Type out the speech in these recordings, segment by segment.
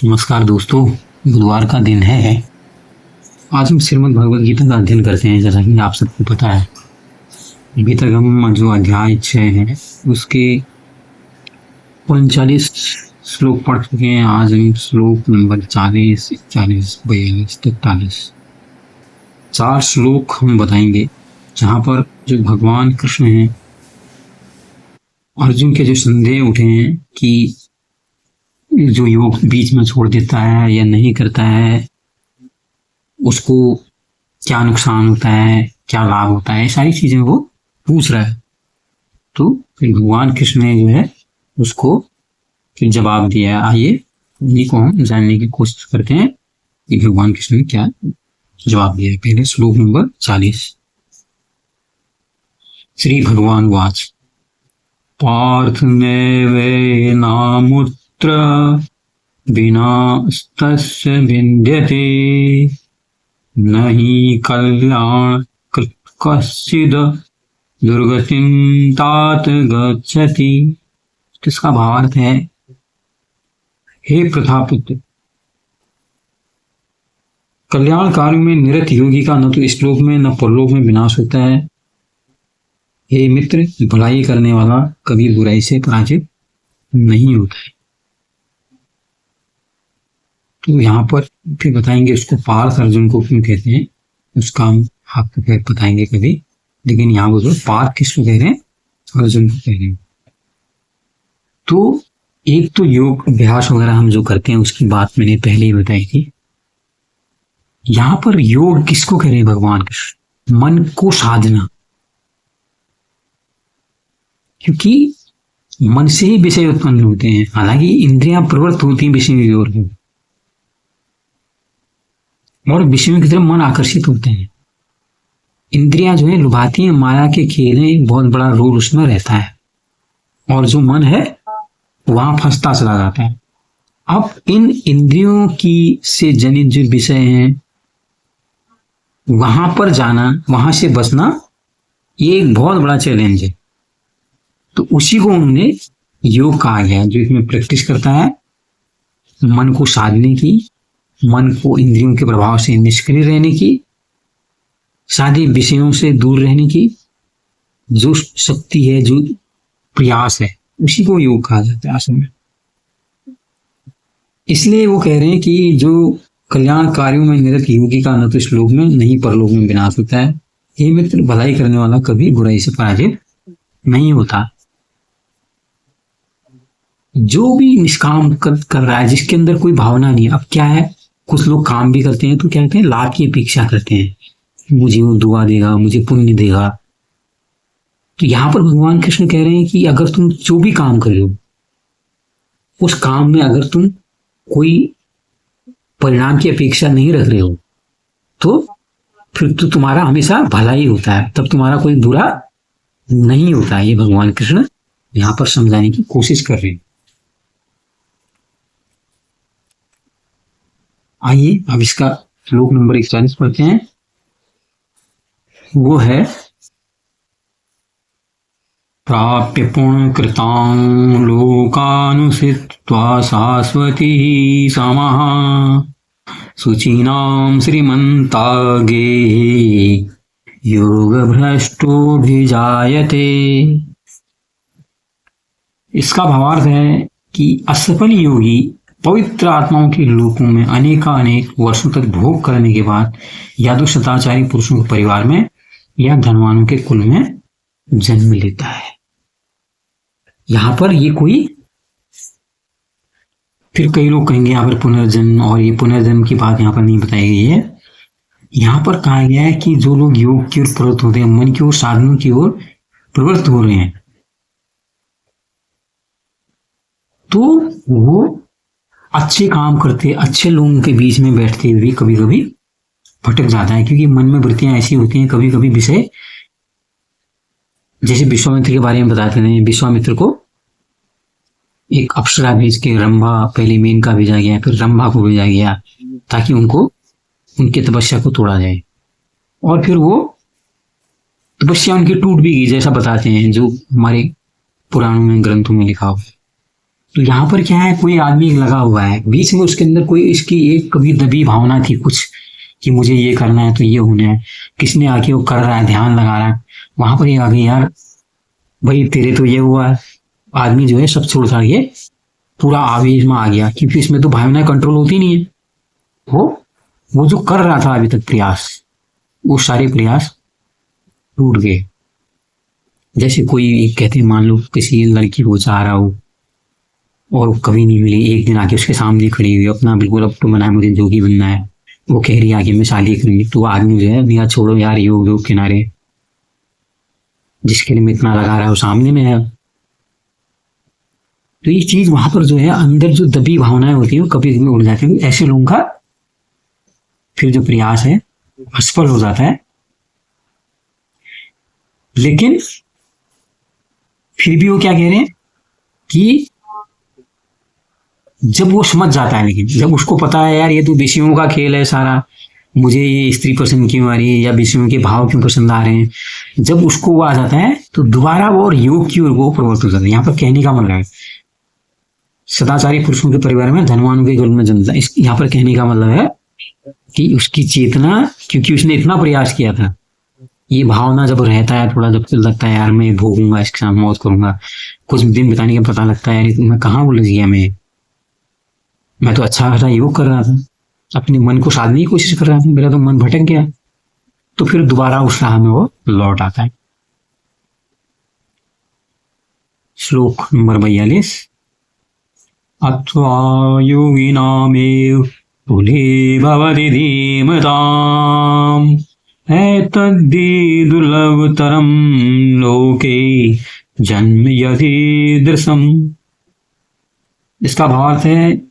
नमस्कार दोस्तों। बुधवार का दिन है। आज हम श्रीमद् भगवद गीता का अध्ययन करते हैं। जैसा कि आप सबको पता है, अभी तक हम जो अध्याय 6 है उसके 39 श्लोक पढ़ चुके हैं। आज हम श्लोक नंबर 40, 41, 42, 43 4 श्लोक हम बताएंगे, जहाँ पर जो भगवान कृष्ण हैं, अर्जुन के जो संदेह उठे हैं कि जो योग बीच में छोड़ देता है या नहीं करता है, उसको क्या नुकसान होता है, क्या लाभ होता है, सारी चीजें वो पूछ रहा है। तो फिर भगवान कृष्ण ने जो है उसको फिर जवाब दिया है। आइए उन्हीं को हम जानने की कोशिश करते हैं कि भगवान कृष्ण ने क्या जवाब दिया है। पहले श्लोक नंबर 40। श्री भगवान वाच पार्थ नैवेनामुत्र विनास्तस्य विद्यते न हि कल्याण कश्चिद दुर्गतिं तात गच्छति। इसका भावार्थ है, हे प्रथापुत्र, कल्याण कार्य में निरत योगी का न तो इस लोक में न परलोक में विनाश होता है। हे मित्र, भलाई करने वाला कभी बुराई से पराजित नहीं होता है। तो यहाँ पर फिर बताएंगे उसको पार्थ अर्जुन को क्यों कहते हैं, उसका हम आपको फिर बताएंगे कभी। लेकिन यहाँ वो जो पार्थ किसको कह रहे हैं, अर्जुन को कह रहे हैं। तो एक तो योग अभ्यास वगैरह हम जो करते हैं उसकी बात मैंने पहले ही बताई थी। यहाँ पर योग किसको कह रहे हैं भगवान कृष्ण, मन को साधना, क्योंकि मन से ही विषय उत्पन्न होते हैं। हालांकि इंद्रियां प्रवृत्त होती हैं विषय की ओर, और विषयों की तरफ मन आकर्षित होते हैं। इंद्रियां जो है लुभाती हैं, माया के खेल में बहुत बड़ा रोल उसमें रहता है, और जो मन है वहां फंसता चला जाता है। अब इन इंद्रियों की से जनित जो विषय हैं वहां पर जाना, वहां से बचना, ये एक बहुत बड़ा चैलेंज है। तो उसी को हमने योग कहा गया, जो इसमें प्रैक्टिस करता है मन को साधने की, मन को इंद्रियों के प्रभाव से निष्क्रिय रहने की, सारे विषयों से दूर रहने की जो शक्ति है, जो प्रयास है, उसी को योग कहा जाता है असल में। इसलिए वो कह रहे हैं कि जो कल्याण कार्यों में निरत योगी का न तो इस लोक में नहीं परलोक में विनाश होता है। हे मित्र, भलाई करने वाला कभी बुराई से पराजित नहीं होता। जो भी निष्काम कर रहा है, जिसके अंदर कोई भावना नहीं है। अब क्या है, कुछ लोग काम भी करते हैं तो क्या कहते हैं, लाभ की अपेक्षा करते हैं, मुझे वो दुआ देगा, मुझे पुण्य देगा। तो यहां पर भगवान कृष्ण कह रहे हैं कि अगर तुम जो भी काम कर रहे हो, उस काम में अगर तुम कोई परिणाम की अपेक्षा नहीं रख रहे हो, तो फिर तो तुम्हारा हमेशा भला ही होता है, तब तुम्हारा कोई बुरा नहीं होता है। ये भगवान कृष्ण यहां पर समझाने की कोशिश कर रहे हैं। आइए अब इसका श्लोक नंबर 41 पढ़ते हैं। वो है, प्राप्य पुण्य कृतां लोकानुसित्वा शाश्वती समः शुचीनां श्रीमन्तागे योग भ्रष्टोभिजायते। इसका भावार्थ है कि असफल योगी पवित्र आत्माओं के लोकों में अनेकानेक वर्षों तक भोग करने के बाद या तो सदाचारी पुरुषों के परिवार में या धनवानों के कुल में जन्म लेता है। यहां पर ये कोई, फिर कई लोग कहेंगे यहाँ पर पुनर्जन्म, और ये पुनर्जन्म की बात यहाँ पर नहीं बताई गई है। यहां पर कहा गया है कि जो लोग योग की ओर प्रवृत्त होते हैं, मन की ओर, साधनों की ओर प्रवृत्त हो रहे हैं, तो वो अच्छे काम करते, अच्छे लोगों के बीच में बैठते हुए कभी कभी भटक जाता है। क्योंकि मन में वृत्तियां ऐसी होती हैं, कभी कभी विषय, जैसे विश्वामित्र के बारे में बताते हैं, विश्वामित्र को एक अप्सरा भेज के, रंभा पहले मेनका भेजा गया, फिर रंभा को भेजा गया ताकि उनको उनकी तपस्या को तोड़ा जाए। और फिर वो तपस्या उनकी टूट भी गई, जैसा बताते हैं जो हमारे पुराणों में, ग्रंथों में लिखा हुआ है। तो यहाँ पर क्या है, कोई आदमी लगा हुआ है बीच में, उसके अंदर कोई इसकी एक कभी दबी भावना थी कुछ, कि मुझे ये करना है तो ये होना है। किसने आके वो कर रहा है, ध्यान लगा रहा है, वहां पर ये आ गई, यार भाई तेरे तो ये हुआ है। आदमी जो है सब छोड़ छाड़ के पूरा आवेश में आ गया, क्योंकि इसमें तो भावनाएं कंट्रोल होती नहीं है। वो वो जो कर रहा था अभी तक प्रयास, वो सारे प्रयास टूट गए। जैसे कोई कहते हैं, मान लो किसी लड़की को चाह रहा हो और वो कभी नहीं मिली, एक दिन आके उसके सामने खड़ी हुई, अपना बिल्कुल अब तो मना है, मुझे जोगी बनना है, वो कह रही है आगे मैं शादी करूंगी, तो वो आदमी जो है भैया छोड़ो यार, योग योग किनारे, जिसके लिए मैं इतना लगा रहा हूँ सामने में है। तो ये चीज वहां पर जो है, अंदर जो दबी भावनाएं होती है वो कभी कभी उड़ जाती है। ऐसे लोगों का फिर जो प्रयास है असफल हो जाता है। लेकिन फिर भी वो क्या कह रहे हैं कि जब वो समझ जाता है, लेकिन जब उसको पता है यार ये तो विषयों का खेल है सारा, मुझे ये स्त्री पसंद क्यों आ रही है या विषयों के भाव क्यों पसंद आ रहे हैं, जब उसको वो आ जाता है तो दोबारा वो और योग की ओर वो प्रवृत्त हो जाता है। यहाँ पर कहने का मतलब है, सदाचारी पुरुषों के परिवार में धनवानों के कुल में जन्मता। इस यहाँ पर कहने का मतलब है कि उसकी चेतना, क्योंकि उसने इतना प्रयास किया था, ये भावना जब रहता है थोड़ा, जब लगता है यार मैं भोगूंगा इसके साथ, मौत करूंगा, कुछ दिन बिताने के पता लगता है यार मैं कहाँ उलझ गया, मैं तो अच्छा खासा योग कर रहा था, अपने मन को साधने की कोशिश कर रहा था, मेरा तो मन भटक गया। तो फिर दोबारा उस राह में वो लौट आता है। श्लोक नंबर 42। अथवा योगिनामेव तुले भवति धीमताम् एतद्धि दुर्लभतरं लोके जन्म यदीदृशम्। इसका भावार्थ है,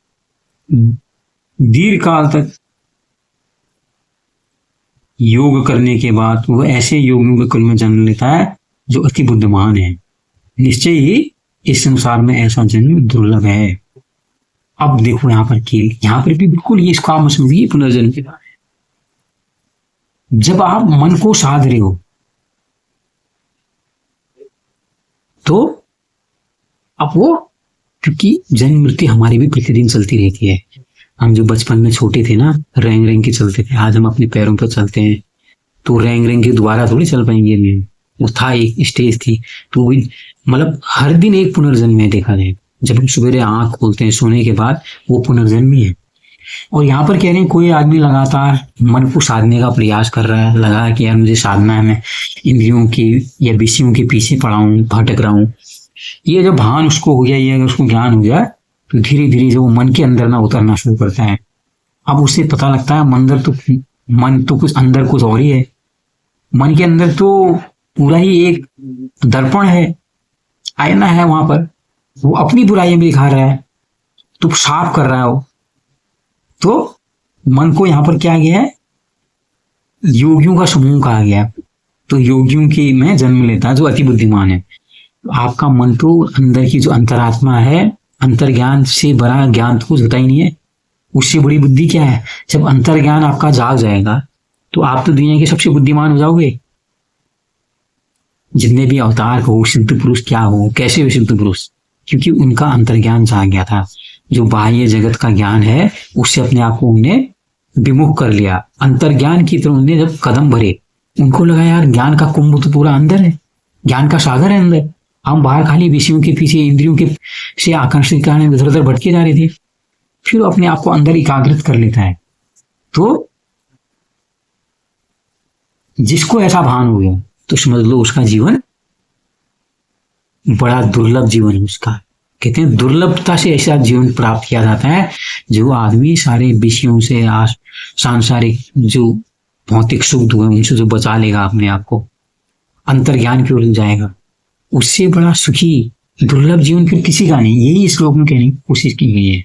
दीर्घ काल तक योग करने के बाद वो ऐसे योगियों के कुल में जन्म लेता है जो अति बुद्धिमान है। निश्चय ही इस संसार में ऐसा जन्म दुर्लभ है। अब देखो यहाँ पर कि यहाँ पर भी बिल्कुल ये इसका मतलब ये पुनर्जन्म के बारे में। जब आप मन को साध रहे हो तो अब वो, क्योंकि जन्म मृत्यु हमारी भी प्रतिदिन चलती रहती है। हम जो बचपन में छोटे थे ना, रेंग रेंग के चलते थे, आज हम अपने पैरों पर चलते हैं, तो रेंग रेंग के दोबारा थोड़ी चल पाएंगे। वो था, एक स्टेज थी, तो वही मतलब हर दिन एक पुनर्जन्म है। देखा जाए जब हम सवेरे आंख खोलते हैं सोने के बाद, वो पुनर्जन्म ही है। और यहाँ पर कह रहे हैं कोई आदमी लगातार मन को साधने का प्रयास कर रहा है, लगा कि यार मुझे साधना है, मैं इंद्रियों की या विषयों के पीछे पड़ा हूँ, भटक रहा हूँ। ये जब भान उसको हो गया, ये अगर उसको ज्ञान हो जाए तो धीरे धीरे जो मन के अंदर ना उतरना शुरू करता है। अब उसे पता लगता है मन तो कुछ अंदर कुछ और ही है। मन के अंदर तो पूरा ही एक दर्पण है, आईना है, वहां पर वो अपनी बुराइयां भी दिखा रहा है, तो साफ कर रहा है वो। तो मन को यहाँ पर क्या गया है, योगियों का समूह कहा गया। तो योगियों के में जन्म लेता है जो अति बुद्धिमान है। आपका मन तो अंदर की जो अंतरात्मा है, अंतर्ज्ञान से बड़ा ज्ञान तो कुछ होता ही नहीं है। उससे बड़ी बुद्धि क्या है? जब अंतर्ज्ञान आपका जाग जाएगा तो आप तो दुनिया के सबसे बुद्धिमान हो जाओगे। जितने भी अवतार हो, सिद्ध पुरुष क्या हो, कैसे हुए सिद्ध पुरुष, क्योंकि उनका अंतर्ज्ञान जाग गया था। जो बाह्य जगत का ज्ञान है उससे अपने आप को उन्हें विमुख कर लिया। अंतर्ज्ञान की तरफ उन्हें जब कदम भरे, उनको लगा यार ज्ञान का कुंभ तो पूरा अंदर है, ज्ञान का सागर है अंदर। हम बाहर खाली विषयों के पीछे, इंद्रियों के से आकर्षित करने इधर उधर भटके जा रहे थे। फिर वो अपने आप को अंदर एकाग्रित कर लेता है। तो जिसको ऐसा भान हो गया तो समझ लो उसका जीवन बड़ा दुर्लभ जीवन है उसका। कहते हैं दुर्लभता से ऐसा जीवन प्राप्त किया जाता है जो आदमी सारे विषयों से, सांसारिक जो भौतिक सुख दुख है उनसे जो बचा लेगा अपने आप को, अंतर्ज्ञान की ओर जाएगा, उससे बड़ा सुखी दुर्लभ जीवन फिर किसी का नहीं। यही इस श्लोक में कहने की कोशिश की गई है।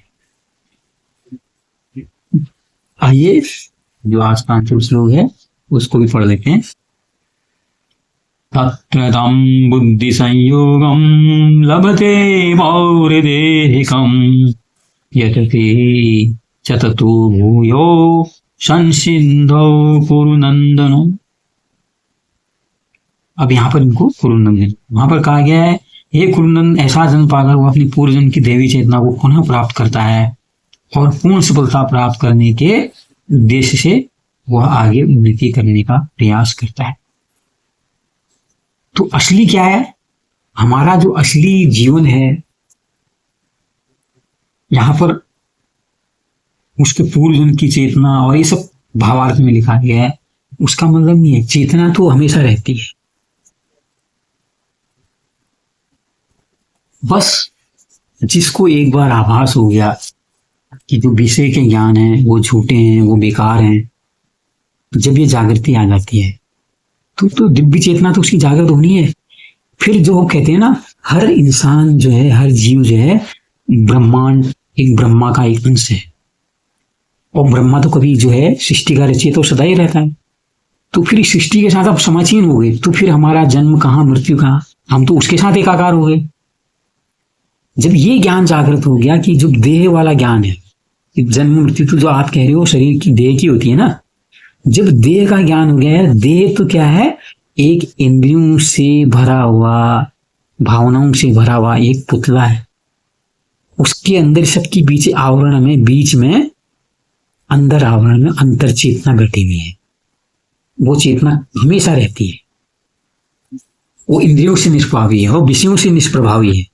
आइए जो आज का अंतिम श्लोक है उसको भी पढ़ लेते हैं। तत्र तं बुद्धि संयोगं लभते पौर्देहिकं यतते च ततो भूयो संसिद्धौ कुरुनंदनो। अब यहाँ पर इनको कुरुनंदन, वहां पर कहा गया है हे कुरुनंदन, ऐसा जन्म पाकर वो अपनी पूर्व जन्म की देवी चेतना को पुनः प्राप्त करता है और पूर्ण सफलता प्राप्त करने के उद्देश्य से वह आगे उन्नति करने का प्रयास करता है। तो असली क्या है? हमारा जो असली जीवन है, यहाँ पर उसके पूर्व जन्म की चेतना और ये सब भावार्थ में लिखा गया है, उसका मतलब नहीं है। चेतना तो हमेशा रहती है, बस जिसको एक बार आभास हो गया कि जो विषय के ज्ञान है वो झूठे हैं, वो बेकार हैं, तो जब ये जागृति आ जाती है तो दिव्य चेतना तो उसकी जागृत होनी है। फिर जो कहते हैं ना, हर इंसान जो है, हर जीव जो है ब्रह्मांड, एक ब्रह्मा का एक अंश है, और ब्रह्मा तो कभी जो है सृष्टि का रचयिता तो सदा ही रहता है। तो फिर इस सृष्टि के साथ आप समाचीन हो गए, तो फिर हमारा जन्म कहाँ, मृत्यु कहाँ, हम तो उसके साथ एकाकार हो गए। जब ये ज्ञान जागृत हो गया कि जो देह वाला ज्ञान है, जन्म मृत्यु तो जो आप कह रहे हो शरीर की देह की होती है ना, जब देह का ज्ञान हो गया है, देह तो क्या है, एक इंद्रियों से भरा हुआ, भावनाओं से भरा हुआ एक पुतला है। उसके अंदर सबकी बीच आवरण में, बीच में अंदर आवरण में अंतर चेतना बैठी हुई है। वो चेतना हमेशा रहती है, वो इंद्रियों से निष्प्रभावी है, वो विषयों से निष्प्रभावी है।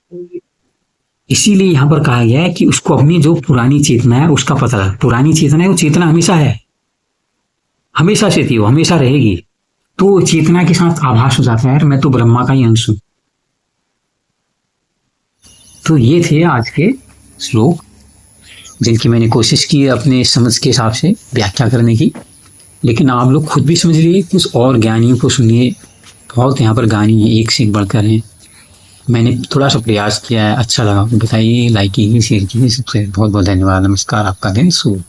इसीलिए यहां पर कहा गया है कि उसको अपनी जो पुरानी चेतना है उसका पता है। पुरानी चेतना है, वो चेतना हमेशा है, हमेशा से थी, वो हमेशा रहेगी। तो चेतना के साथ आभास हो जाता है, यार मैं तो ब्रह्मा का ही अंश हूं। तो ये थे आज के श्लोक, जिनकी मैंने कोशिश की अपने समझ के हिसाब से व्याख्या करने की। लेकिन आप लोग खुद भी समझ लीजिए, कुछ और ज्ञानियों को सुनिए, बहुत यहाँ पर ज्ञानी है, एक से एक बढ़कर हैं। मैंने थोड़ा सा प्रयास किया है, अच्छा लगा बताइए, लाइक कीजिए, शेयर कीजिए। सबसे बहुत बहुत धन्यवाद। नमस्कार, आपका दिन शुभ।